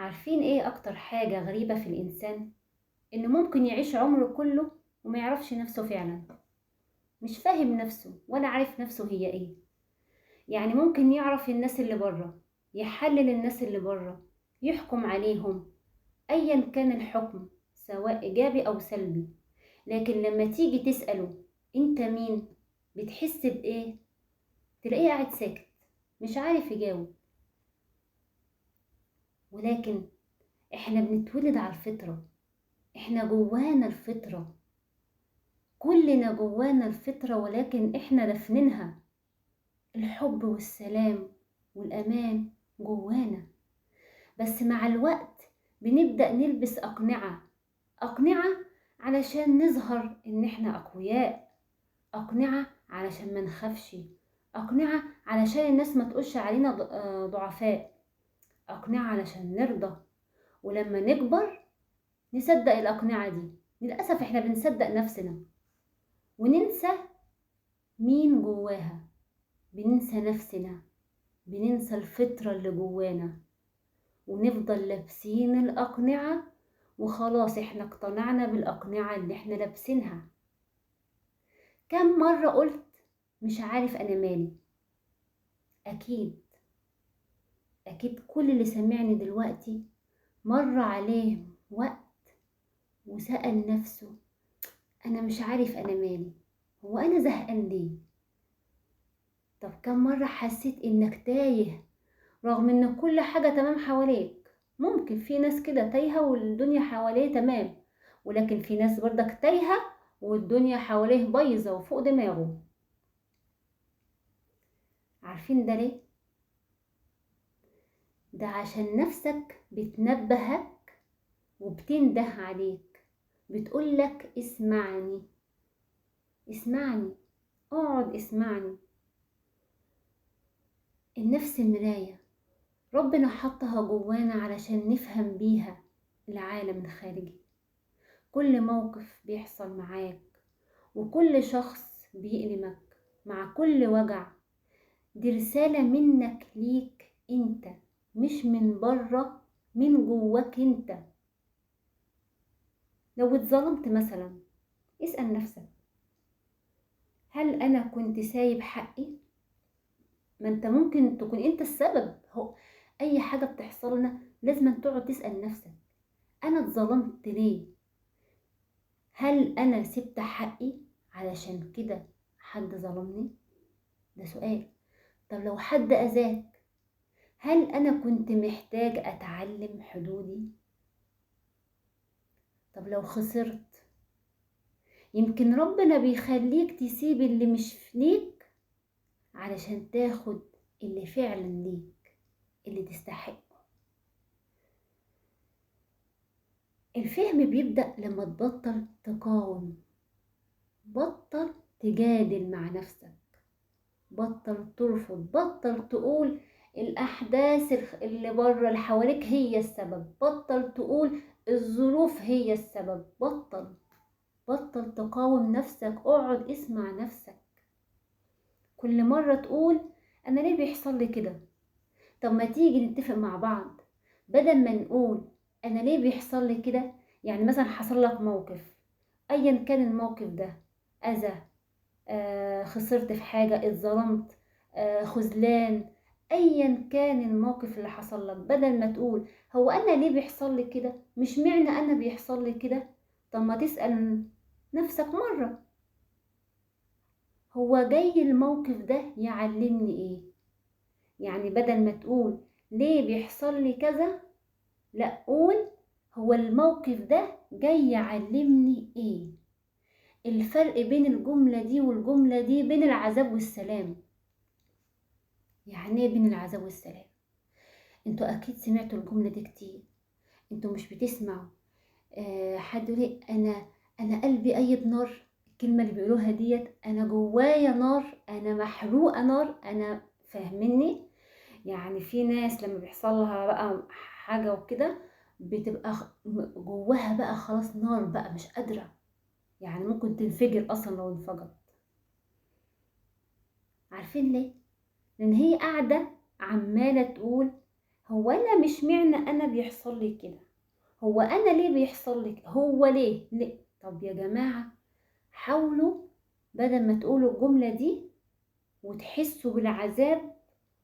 عارفين ايه اكتر حاجة غريبة في الانسان؟ انه ممكن يعيش عمره كله وما يعرفش نفسه فعلا. مش فاهم نفسه ولا عارف نفسه هي ايه. يعني ممكن يعرف الناس اللي بره، يحلل الناس اللي بره، يحكم عليهم ايا كان الحكم، سواء ايجابي او سلبي. لكن لما تيجي تسأله انت مين، بتحس بايه؟ تلاقيه قاعد ساكت، مش عارف يجاوب. ولكن احنا بنتولد على الفطرة، احنا جوانا الفطرة، كلنا جوانا الفطرة، ولكن احنا دفنينها. الحب والسلام والأمان جوانا، بس مع الوقت بنبدأ نلبس أقنعة علشان نظهر إن احنا أقوياء، أقنعة علشان ما نخافش، أقنعة علشان الناس ما تقولش علينا ضعفاء، أقنعة علشان نرضى. ولما نكبر نصدق الأقنعة دي. للأسف احنا بنصدق نفسنا وننسى مين جواها، بننسى نفسنا، بننسى الفطرة اللي جوانا، ونفضل لابسين الأقنعة. وخلاص احنا اقتنعنا بالأقنعة اللي احنا لابسينها. كم مرة قلت مش عارف أنا مالي؟ أكيد كل اللي سمعني دلوقتي مر عليه وقت وسأل نفسه أنا مش عارف أنا مالي، هو أنا زهقان ليه؟ طب كم مرة حسيت إنك تايه رغم ان كل حاجة تمام حواليك؟ ممكن في ناس كده تايهة والدنيا حواليه تمام، ولكن في ناس برضك تايهة والدنيا حواليه بايظة وفوق دماغه. عارفين ده ليه؟ ده عشان نفسك بتنبهك وبتنده عليك، بتقولك اسمعني، اسمعني، اقعد اسمعني. النفس مراية ربنا حطها جوانا علشان نفهم بيها العالم الخارجي. كل موقف بيحصل معاك وكل شخص بيألمك، مع كل وجع، دي رسالة منك ليك انت، مش من بره، من جواك انت. لو اتظلمت مثلا اسأل نفسك هل انا كنت سايب حقي؟ ما انت ممكن تكون انت السبب. هو اي حاجة بتحصل لنا لازم تقعد تسأل نفسك انا اتظلمت ليه؟ هل انا سبت حقي علشان كده حد ظلمني؟ ده سؤال. طب لو حد أذاك، هل أنا كنت محتاج أتعلم حدودي؟ طب لو خسرت، يمكن ربنا بيخليك تسيب اللي مش ليك علشان تاخد اللي فعلا ليك، اللي تستحقه. الفهم بيبدأ لما تبطل تقاوم، بطل تجادل مع نفسك، بطل ترفض، بطل تقول الأحداث اللي بره اللي حواليك هي السبب، بطل تقول الظروف هي السبب، بطل تقاوم نفسك، اقعد اسمع نفسك. كل مرة تقول أنا ليه بيحصل لي كده؟ طب ما تيجي نتفق مع بعض، بدل ما نقول أنا ليه بيحصل لي كده. يعني مثلا حصل لك موقف، أيا كان الموقف ده، أذى، خسرت في حاجة، اتظلمت، خذلان، ايا كان الموقف اللي حصل لك، بدل ما تقول هو انا ليه بيحصل لي كده، مش معنى انا بيحصل لي كده. طب ما تسأل نفسك مرة، هو جاي الموقف ده يعلمني ايه؟ يعني بدل ما تقول ليه بيحصل لي كذا، لا قول هو الموقف ده جاي يعلمني ايه. الفرق بين الجملة دي والجملة دي بين العذاب والسلام. يعني ايه بين العذاب والسلام؟ انتوا اكيد سمعتوا الجملة دي كتير، انتوا مش بتسمعوا حد يقول لي انا قلبي قيد نار. الكلمة اللي بيقولوها ديت انا جوايا نار، انا محروقة نار، انا فاهمني؟ يعني في ناس لما بيحصل لها بقى حاجة وكده بتبقى جواها بقى خلاص نار بقى مش قادرة، يعني ممكن تنفجر اصلا لو انفجرت. عارفين ليه؟ لان هي قاعدة عمالة تقول هو أنا مش معنى أنا بيحصل لي كده، هو أنا ليه بيحصل لي هو ليه. طب يا جماعة، حاولوا بدل ما تقولوا الجملة دي وتحسوا بالعذاب،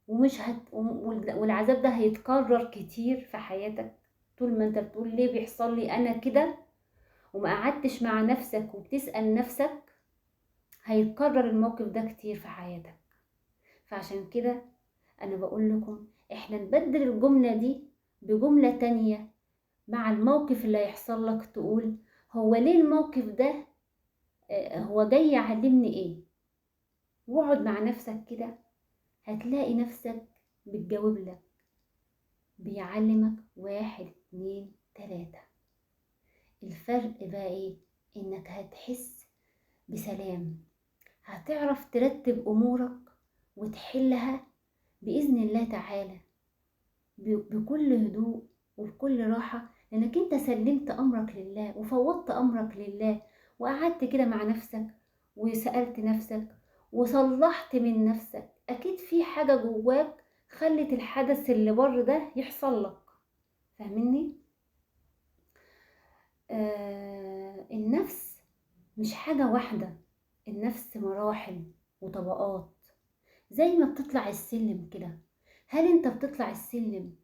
والعذاب ده هيتكرر كتير في حياتك. طول ما انت بتقول ليه بيحصل لي انا كده وما قعدتش مع نفسك وبتسأل نفسك، هيتكرر الموقف ده كتير في حياتك. فعشان كده انا بقول لكم احنا نبدل الجملة دي بجملة تانية مع الموقف اللي هيحصل لك. تقول هو ليه الموقف ده، هو جاي يعلمني ايه. واقعد مع نفسك كده، هتلاقي نفسك بتجاوب لك، بيعلمك 1 2 3. الفرق بقى ايه؟ انك هتحس بسلام، هتعرف ترتب امورك وتحلها بإذن الله تعالى بكل هدوء وبكل راحة، لانك انت سلمت امرك لله وفوضت امرك لله، وقعدت كده مع نفسك وسألت نفسك وصلحت من نفسك. اكيد في حاجة جواك خلت الحدث اللي بره ده يحصل لك. فاهمني؟ النفس مش حاجة واحدة، النفس مراحل وطبقات، زي ما بتطلع السلم كده. هل انت بتطلع السلم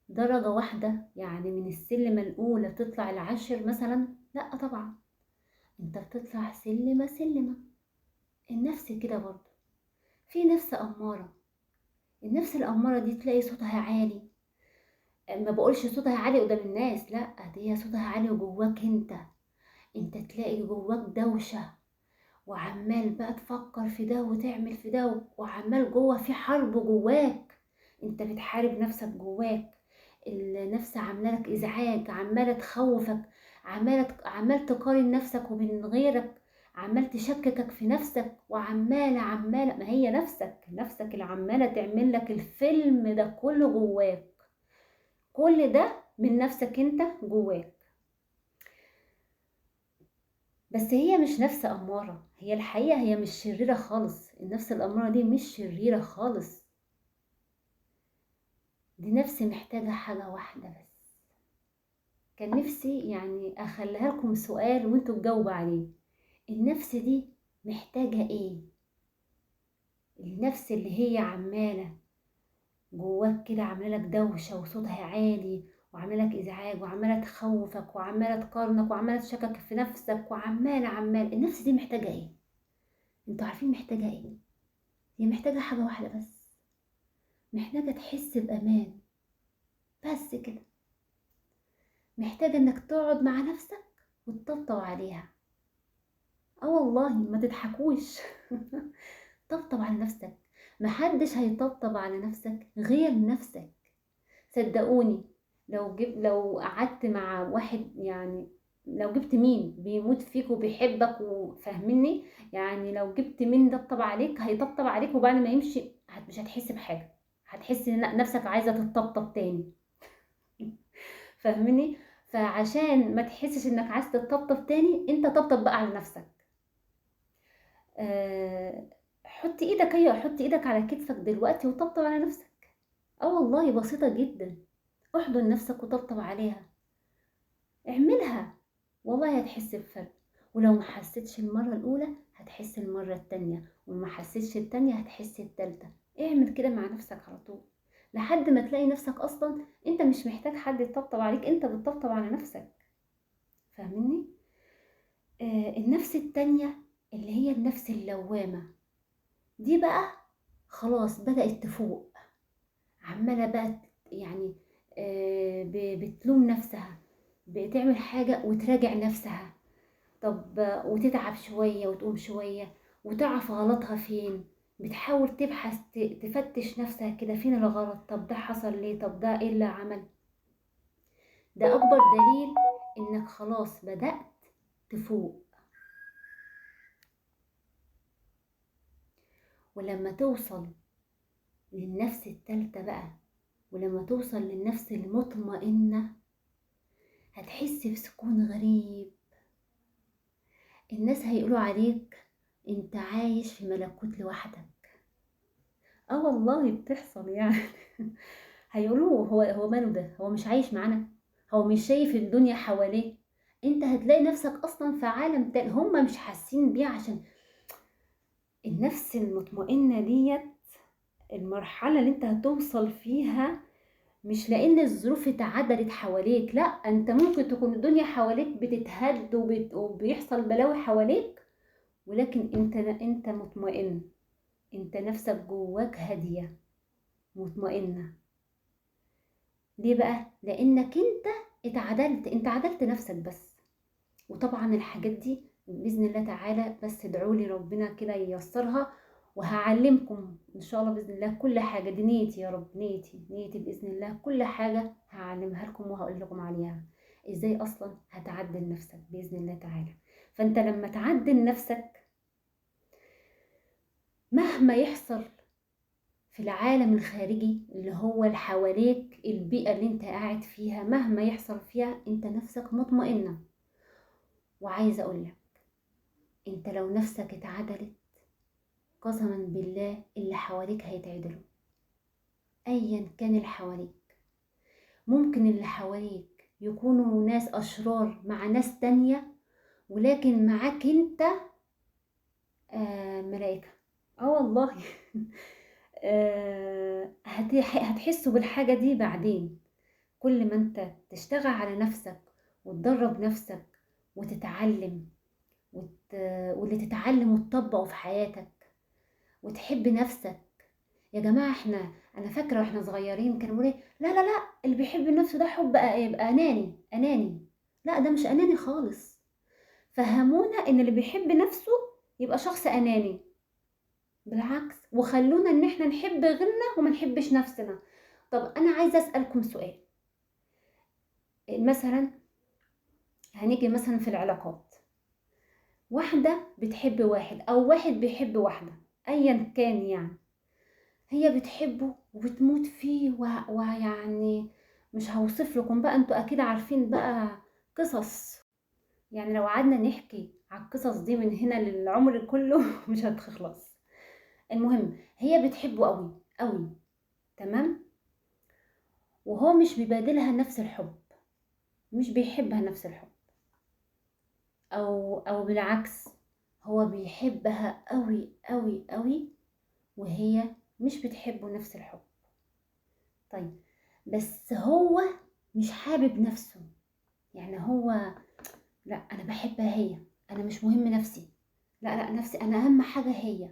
درجة واحدة؟ يعني من السلمة الأولى بتطلع العاشر مثلا؟ لا طبعا، انت بتطلع سلمة سلمة. النفس كده برضه، في نفس أمارة. النفس الأمارة دي تلاقي صوتها عالي، ما بقولش صوتها عالي قدام الناس، لا، دي صوتها عالي جواك انت تلاقي جواك دوشة، وعمال بقى تفكر في ده وتعمل في ده، وعمال جوه في حرب جواك، انت بتحارب نفسك جواك. النفس عامله لك ازعاج، عماله تخوفك، عمال تقارن نفسك وبين غيرك، عمال تشككك في نفسك، وعماله ما هي نفسك اللي عماله تعمل لك الفيلم ده كله جواك. كل ده من نفسك انت جواك. بس هي مش نفس أمارة، هي الحقيقة هي مش شريرة خالص. النفس الأمارة دي مش شريرة خالص، دي نفس محتاجة حاجة واحدة بس. كان نفسي يعني أخليها لكم سؤال وانتوا تجاوبوا عليه. النفس دي محتاجة ايه؟ النفس اللي هي عمالة جواك كده، عاملة لك دوشة وصوتها عالي وعاملة لك إزعاج وعمالة تخوفك وعمالة تقارنك وعمالة تشكك في نفسك عمال، النفس دي محتاجة ايه؟ انتوا عارفين محتاجة ايه؟ هي محتاجة حاجة واحدة بس، محتاجة تحس بأمان، بس كده. محتاجة انك تقعد مع نفسك وتطبطب عليها. اه والله ما تضحكوش. طبطب على نفسك، محدش هيطبطب على نفسك غير نفسك. صدقوني، لو قعدت مع واحد، يعني لو جبت مين بيموت فيك وبيحبك وفاهمني، يعني لو جبت مين طبطب عليك هيطبطب عليك، وبعد ما يمشي مش هتحس بحاجة، هتحس ان نفسك عايزة تطبطب تاني. فاهمني؟ فعشان ما تحسش انك عايز تطبطب تاني، انت طبطب بقى على نفسك. أه، حط ايدك على كتفك دلوقتي وطبطب على نفسك. اه والله بسيطة جدا، احضن نفسك وطبطب عليها، اعملها، والله هتحس بفرق. ولو ما حسيتش المرة الأولى هتحس المرة التانية، وما حسيتش التانية هتحس التالتة. اعمل كده مع نفسك على طول لحد ما تلاقي نفسك أصلا انت مش محتاج حد يطبطب عليك، انت بتطبطب على نفسك. فاهمني؟ النفس التانية اللي هي النفس اللوامة، دي بقى خلاص بدأت تفوق، عمالة بقى يعني بتلوم نفسها، بتعمل حاجة وتراجع نفسها. طب وتتعب شوية وتقوم شوية وتعرف غلطها فين، بتحاول تبحث تفتش نفسها كده فين الغلط، طب ده حصل ليه، طب ده ايه اللي عمل. ده أكبر دليل إنك خلاص بدأت تفوق. ولما توصل للنفس التالتة بقى، ولما توصل للنفس المطمئنة، هتحس بسكون غريب. الناس هيقولوا عليك انت عايش في ملكوت لوحدك. اه والله بتحصل يعني. هيقولوا هو ماله ده، هو مش عايش معانا، هو مش شايف الدنيا حواليه. انت هتلاقي نفسك اصلا في عالم تاني هم مش حاسين بيه، عشان النفس المطمئنة ديت المرحلة اللي انت هتوصل فيها، مش لان الظروف اتعدلت حواليك، لا، انت ممكن تكون الدنيا حواليك بتتهد وبيحصل بلاوي حواليك، ولكن انت مطمئن، انت نفسك جواك هادية مطمئنة. ليه بقى؟ لانك انت عدلت نفسك بس. وطبعا الحاجات دي باذن الله تعالى، بس ادعوا لي ربنا كده ييسرها، وهعلمكم ان شاء الله باذن الله كل حاجه. دي نيتي يا رب، نيتي باذن الله كل حاجه هعلمها لكم وهقول لكم عليها ازاي اصلا هتعدل نفسك باذن الله تعالى. فانت لما تعدل نفسك مهما يحصل في العالم الخارجي اللي هو اللي حواليك، البيئه اللي انت قاعد فيها، مهما يحصل فيها انت نفسك مطمئنه. وعايزه اقول لك، انت لو نفسك اتعدلت قسما بالله اللي حواليك هيتعدلوا، ايا كان اللي حواليك. ممكن اللي حواليك يكونوا ناس اشرار مع ناس تانية، ولكن معاك انت ملائكة. اه والله. هتحسوا بالحاجة دي بعدين، كل ما انت تشتغل على نفسك وتدرب نفسك وتتعلم واللي تتعلم وتطبقه في حياتك وتحب نفسك. يا جماعة انا فاكرة واحنا صغيرين كانوا بيقولوا لا لا لا، اللي بيحب نفسه ده حب يبقى اناني. لا، ده مش اناني خالص. فهمونا ان اللي بيحب نفسه يبقى شخص اناني، بالعكس، وخلونا ان احنا نحب غيرنا وما نحبش نفسنا. طب انا عايزة اسألكم سؤال. مثلا هنيجي مثلا في العلاقات، واحدة بتحب واحد او واحد بيحب واحدة، ايا كان يعني، هي بتحبه وبتموت فيه ويعني مش هوصف لكم بقى، انتوا اكيد عارفين بقى قصص. يعني لو قعدنا نحكي على القصص دي من هنا للعمر كله مش هتخلص. المهم هي بتحبه قوي قوي، تمام، وهو مش بيبادلها نفس الحب، مش بيحبها نفس الحب، او بالعكس، هو بيحبها قوي قوي قوي وهي مش بتحبه نفس الحب. طيب، بس هو مش حابب نفسه، يعني هو لا، انا بحبها هي، انا مش مهم نفسي، لا لا، نفسي انا اهم حاجة هي،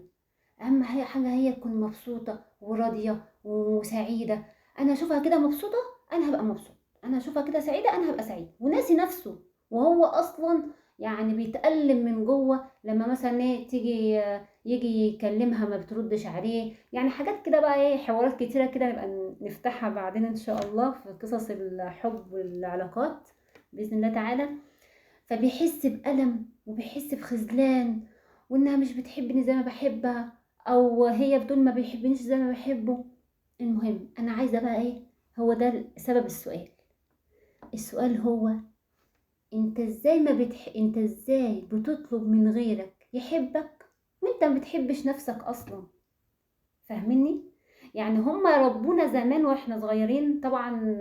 اهم حاجة هي تكون مبسوطة وراضية وسعيدة. انا اشوفها كده مبسوطة انا هبقى مبسوط، انا اشوفها كده سعيدة انا هبقى سعيد، وناسي نفسه. وهو اصلا يعني بيتألم من جوه لما مثلا ايه تيجي يجي يكلمها ما بتردش عليه، يعني حاجات كده بقى، ايه، حوارات كتيرة كده نبقى نفتحها بعدين ان شاء الله في قصص الحب والعلاقات بإذن الله تعالى. فبيحس بألم وبيحس بخذلان، وانها مش بتحبني زي ما بحبها، او هي بتقول ما بيحبنيش زي ما بحبه. المهم انا عايزة بقى ايه، هو ده سبب السؤال. السؤال هو انت ازاي بتطلب من غيرك يحبك وانت ما بتحبش نفسك اصلا؟ فاهميني؟ يعني هما ربونا زمان واحنا صغيرين طبعا،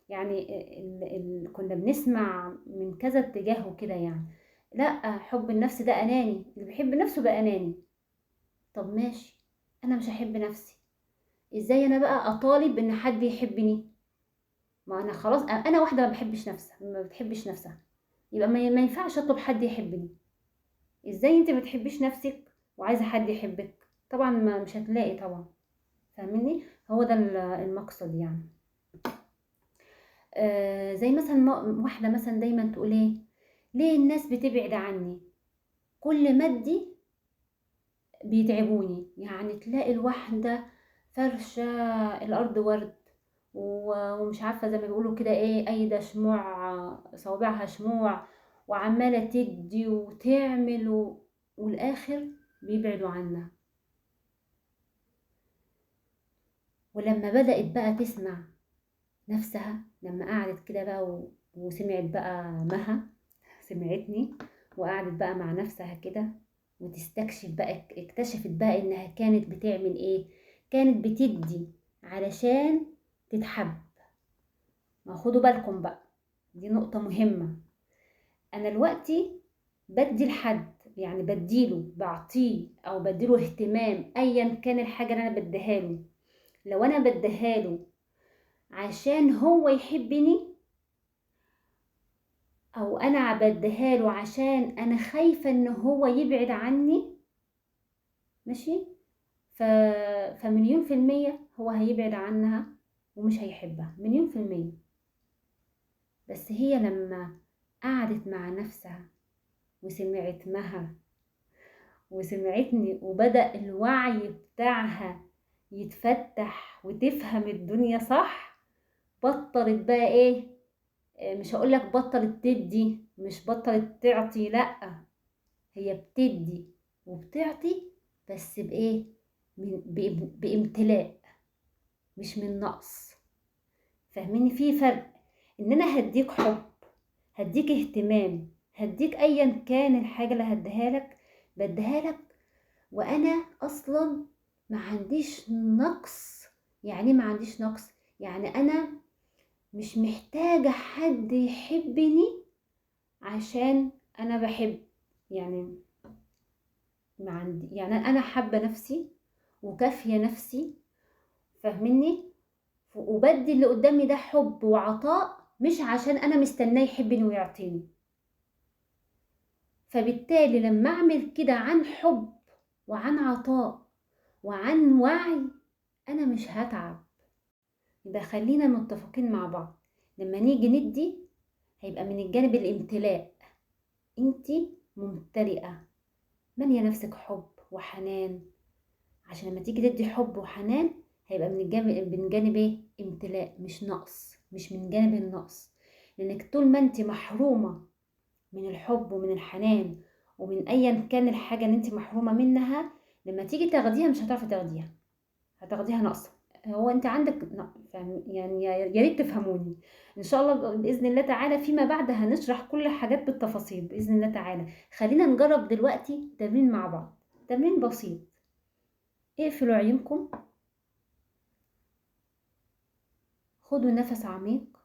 يعني كنا بنسمع من كذا اتجاه وكده، يعني لا، حب النفس ده اناني، اللي بيحب نفسه بقى اناني. طب ماشي، انا مش هحب نفسي، ازاي انا بقى اطالب ان حد يحبني؟ ما انا خلاص انا واحده ما بتحبش نفسها، يبقى ما ينفعش اطلب حد يحبني. ازاي انت ما بتحبيش نفسك وعايزه حد يحبك؟ طبعا ما مش هتلاقي طبعا. فاهمني؟ هو ده المقصد يعني. زي مثلا واحدة مثلا دايما تقول ايه، ليه الناس بتبعد عني؟ كل ما ادي بيتعبوني. يعني تلاقي الواحدة فرشة الأرض ورد ومش عارفة زي ما بيقولوا كده ايه، أيدة شموع، صوابعها شموع، وعمالة تدي وتعمل والآخر بيبعدوا عنها. ولما بدأت بقى تسمع نفسها، لما قعدت كده بقى وسمعت بقى مها، سمعتني وقعدت بقى مع نفسها كده وتستكشف بقى، اكتشفت بقى انها كانت بتعمل ايه، كانت بتدي علشان تتحب. ما خدوا بالكم بقى، دي نقطة مهمة. انا دلوقتي بدي لحد، يعني بديله، بعطيه او بديله اهتمام، ايا كان الحاجة اللي انا بديها له. لو انا بديها له عشان هو يحبني، او انا بديها له عشان انا خايفة ان هو يبعد عني، ماشي، فمليون في المية هو هيبعد عنها ومش هيحبها، مليون في المية. بس هي لما قعدت مع نفسها وسمعت مها وسمعتني وبدأ الوعي بتاعها يتفتح وتفهم الدنيا صح، بطلت بقى ايه، مش هقولك بطلت تدي، مش بطلت تعطي، لأ، هي بتدي وبتعطي، بس بايه، بامتلاء، مش من نقص. فاهميني؟ في فرق ان انا هديك حب، هديك اهتمام، هديك ايا كان الحاجة اللي هديها لك، بديها لك وانا اصلا ما عنديش نقص. يعني ما عنديش نقص، يعني انا مش محتاجة حد يحبني عشان انا بحب، يعني ما عندي، يعني انا حابة نفسي وكافية نفسي، فاهمني؟ وبدي اللي قدامي ده حب وعطاء، مش عشان انا مستناه يحبني ويعطيني. فبالتالي لما اعمل كده عن حب وعن عطاء وعن وعي، انا مش هتعب. يبقى خلينا متفقين مع بعض، لما نيجي ندي هيبقى من الجانب الامتلاء، انتي ممتلئة، مالية نفسك حب وحنان، عشان لما تيجي تدي حب وحنان هيبقى من جانب ايه، امتلاء، مش نقص، مش من جانب النقص. لانك طول ما انت محرومة من الحب ومن الحنان ومن ايا كان الحاجة اللي انت محرومة منها، لما تيجي تاخديها مش هتعرفي تاخديها، هتاخديها ناقصة. هو انت عندك يعني يا ريت تفهموني. ان شاء الله باذن الله تعالى فيما بعد هنشرح كل حاجات بالتفاصيل باذن الله تعالى. خلينا نجرب دلوقتي تمرين مع بعض، تمرين بسيط. اقفلوا عيونكم، خدوا نفس عميق،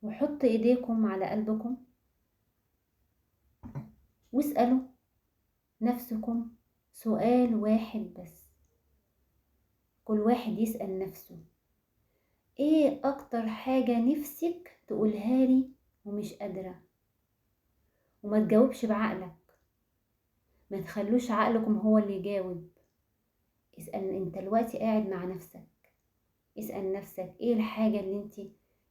وحطوا ايديكم على قلبكم، واسألوا نفسكم سؤال واحد بس. كل واحد يسأل نفسه، ايه اكتر حاجة نفسك تقولها لي ومش قادرة؟ وما تجاوبش بعقلك، ما تخلوش عقلكم هو اللي يجاوب. اسأل انت دلوقتي قاعد مع نفسك، اسأل نفسك ايه الحاجة اللي انت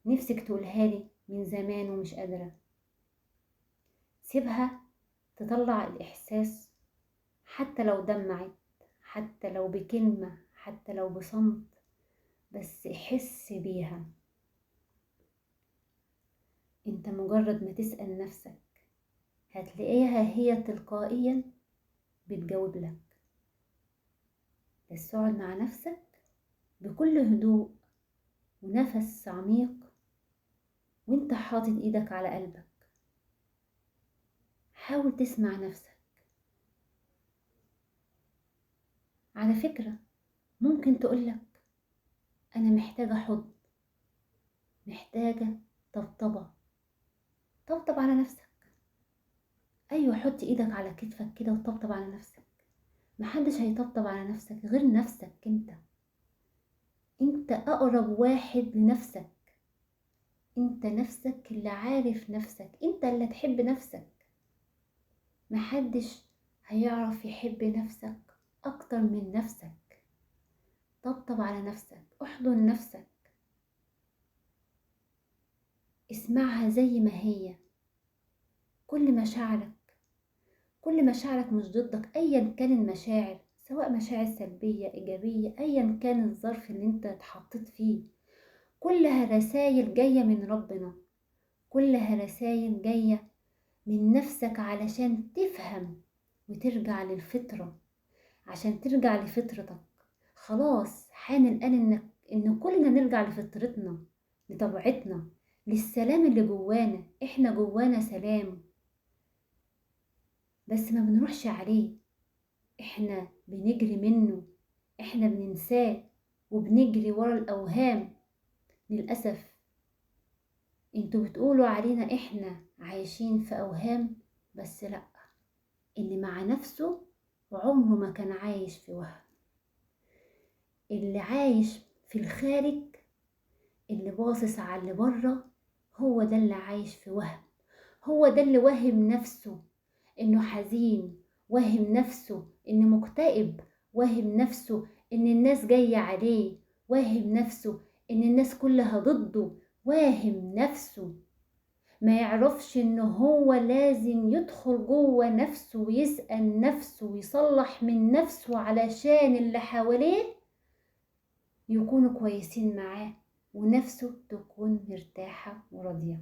نفسك تقولها لي من زمان ومش قادرة. سيبها تطلع الإحساس، حتى لو دمعت، حتى لو بكلمة، حتى لو بصمت، بس حس بيها. انت مجرد ما تسأل نفسك هتلاقيها هي تلقائيا بتجاوب لك. بس اقعد مع نفسك بكل هدوء ونفس عميق وانت حاطط ايدك على قلبك، حاول تسمع نفسك. على فكرة ممكن تقولك انا محتاجة حضن، محتاجة طبطبة. طبطب على نفسك، ايوه، حط ايدك على كتفك كده وطبطب على نفسك. محدش هيطبطب على نفسك غير نفسك انت اقرب واحد لنفسك. انت نفسك اللي عارف نفسك، انت اللي تحب نفسك. محدش هيعرف يحب نفسك اكتر من نفسك. طبطب على نفسك، احضن نفسك، اسمعها زي ما هي. كل مشاعرك، كل مشاعرك مش ضدك، ايا كان المشاعر، سواء مشاعر سلبية ايجابية، ايا كان الظرف اللي انت اتحطيت فيه، كلها رسائل جاية من ربنا، كلها رسائل جاية من نفسك علشان تفهم وترجع للفطرة، عشان ترجع لفطرتك. خلاص حان الآن إن كلنا نرجع لفطرتنا، لطبيعتنا، للسلام اللي جوانا. إحنا جوانا سلام بس ما بنروحش عليه، إحنا بنجري منه، إحنا بننساه. وبنجري ورا الأوهام. للأسف انتوا بتقولوا علينا احنا عايشين في أوهام، بس لأ، اللي مع نفسه عمره ما كان عايش في وهم. اللي عايش في الخارج، اللي باصص على اللي بره، هو ده اللي عايش في وهم. هو ده اللي واهم نفسه انه حزين، واهم نفسه انه مكتئب، واهم نفسه ان الناس جاية عليه، واهم نفسه ان الناس كلها ضده، واهم نفسه. ما يعرفش انه هو لازم يدخل جوه نفسه ويسأل نفسه ويصلح من نفسه علشان اللي حواليه يكونوا كويسين معاه ونفسه تكون مرتاحة وراضية.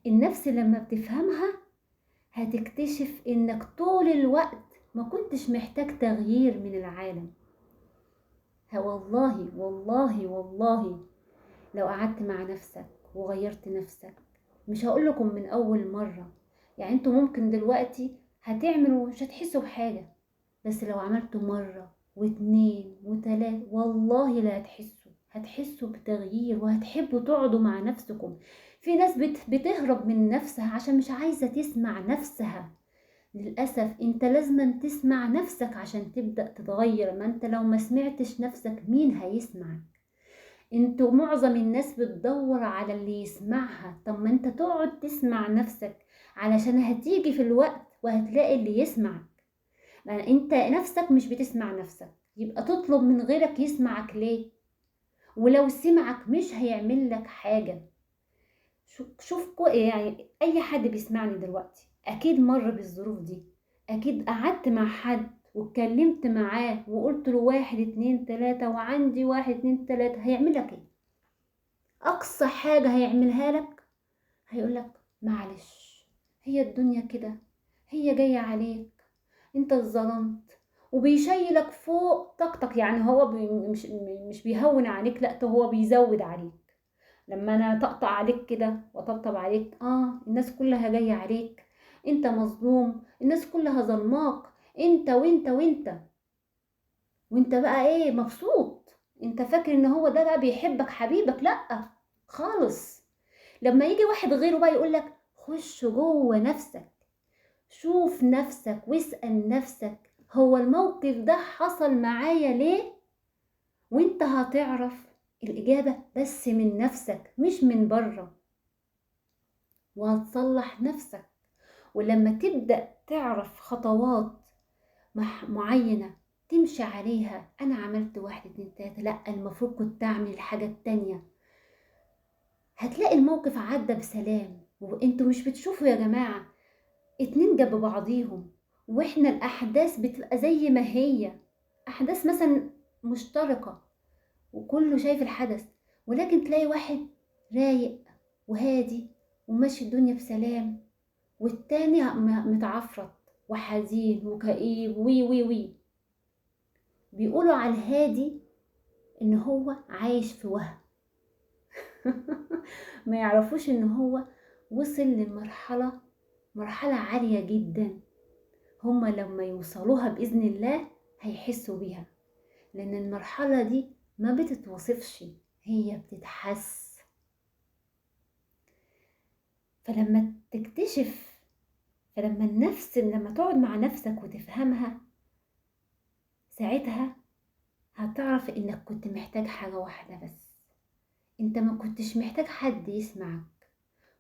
النفس لما بتفهمها هتكتشف انك طول الوقت ما كنتش محتاج تغيير من العالم. والله والله والله لو قعدت مع نفسك وغيرت نفسك، مش هقول لكم من اول مرة، يعني انتوا ممكن دلوقتي هتعملوا مش هتحسوا بحاجة، بس لو عملتوا مرة واتنين وتلاتة والله لا هتحسوا بتغيير وهتحبوا تقعدوا مع نفسكم. في ناس بتهرب من نفسها عشان مش عايزة تسمع نفسها. للأسف انت لازم تسمع نفسك عشان تبدأ تتغير. ما انت لو ما سمعتش نفسك مين هيسمعك؟ انتوا معظم الناس بتدور على اللي يسمعها. طب ما انت تقعد تسمع نفسك علشان هتيجي في الوقت وهتلاقي اللي يسمعك. يعني انت نفسك مش بتسمع نفسك، يبقى تطلب من غيرك يسمعك ليه؟ ولو سمعك مش هيعمل لك حاجة. شوف يعني اي حد بيسمعني دلوقتي اكيد مر بالظروف دي، اكيد قعدت مع حد واتكلمت معاه وقلت له واحد اتنين تلاتة وعندي واحد اتنين تلاتة، هيعمل لك ايه؟ اقصى حاجة هيعملها لك هيقولك معلش، هي الدنيا كده، هي جاية عليك، انت اتظلمت، وبيشيلك فوق طاقتك. يعني هو مش بيهون عليك، لا ده هو بيزود عليك. لما انا طقطق عليك كده وطبطب عليك، الناس كلها جاية عليك، انت مظلوم، الناس كلها ظلماك، انت وانت وانت وانت بقى ايه مبسوط. انت فاكر ان هو ده بقى بيحبك حبيبك؟ لا خالص. لما يجي واحد غيره بقى يقولك خش جوه نفسك، شوف نفسك واسأل نفسك هو الموقف ده حصل معايا ليه، وانت هتعرف الإجابة بس من نفسك مش من بره، وهتصلح نفسك. ولما تبدأ تعرف خطوات معينة تمشي عليها، أنا عملت واحد اتنين تلاتة، لأ المفروض كنت أعمل الحاجة التانية، هتلاقي الموقف عدى بسلام. وانتوا مش بتشوفوا يا جماعة اتنين جنب بعضيهم واحنا الأحداث بتبقى زي ما هي، أحداث مثلا مشتركة وكله شايف الحدث، ولكن تلاقي واحد رايق وهادي وماشي الدنيا بسلام، والتاني متعفرت وحزين وكئيب وي وي وي. بيقولوا على الهادي ان هو عايش في وهم. ما يعرفوش ان هو وصل مرحلة عالية جدا. هما لما يوصلوها بإذن الله هيحسوا بيها، لأن المرحلة دي ما بتتوصفش، هي بتتحس. فلما تكتشف، فلما النفس لما تقعد مع نفسك وتفهمها، ساعتها هتعرف انك كنت محتاج حاجة واحدة بس. انت ما كنتش محتاج حد يسمعك،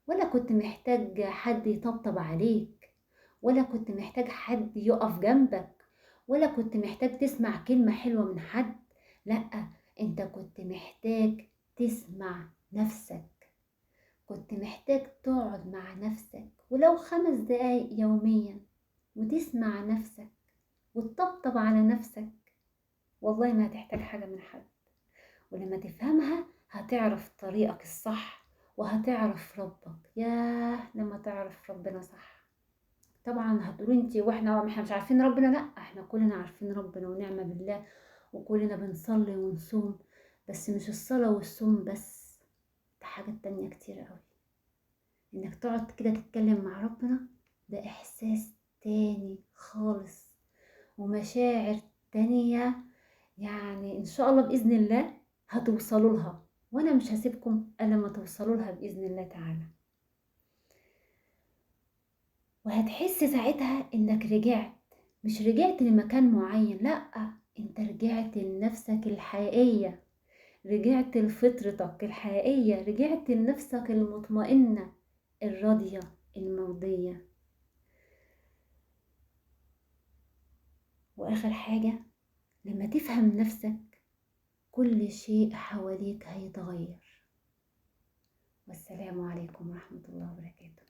ولا كنت محتاج حد يطبطب عليك، ولا كنت محتاج حد يقف جنبك، ولا كنت محتاج تسمع كلمة حلوة من حد. لأ، انت كنت محتاج تسمع نفسك. كنت محتاج تقعد مع نفسك ولو 5 دقايق يوميا وتسمع نفسك وتطبطب على نفسك. والله ما هتحتاج حاجة من حد. ولما تفهمها هتعرف طريقك الصح وهتعرف ربك. ياه لما تعرف ربنا صح. طبعا هتقولوا انتي واحنا مش عارفين ربنا؟ لا، احنا كلنا عارفين ربنا ونعمة بالله، وكلنا بنصلي ونصوم، بس مش الصلاة والصوم بس، ده حاجات تانية كتير قوي. انك تقعد كده تتكلم مع ربنا ده احساس تاني خالص، ومشاعر تانية يعني إن شاء الله بإذن الله هتوصلوا لها، وأنا مش هاسيبكم إلا لمّا توصلوا لها بإذن الله تعالى. وهتحس ساعتها إنك رجعت، مش رجعت لمكان معين، لأ، أنت رجعت لنفسك الحقيقية، رجعت لفطرتك الحقيقية، رجعت لنفسك المطمئنة الراضية المرضية. وآخر حاجة، لما تفهم نفسك كل شيء حواليك هيتغير. والسلام عليكم ورحمة الله وبركاته.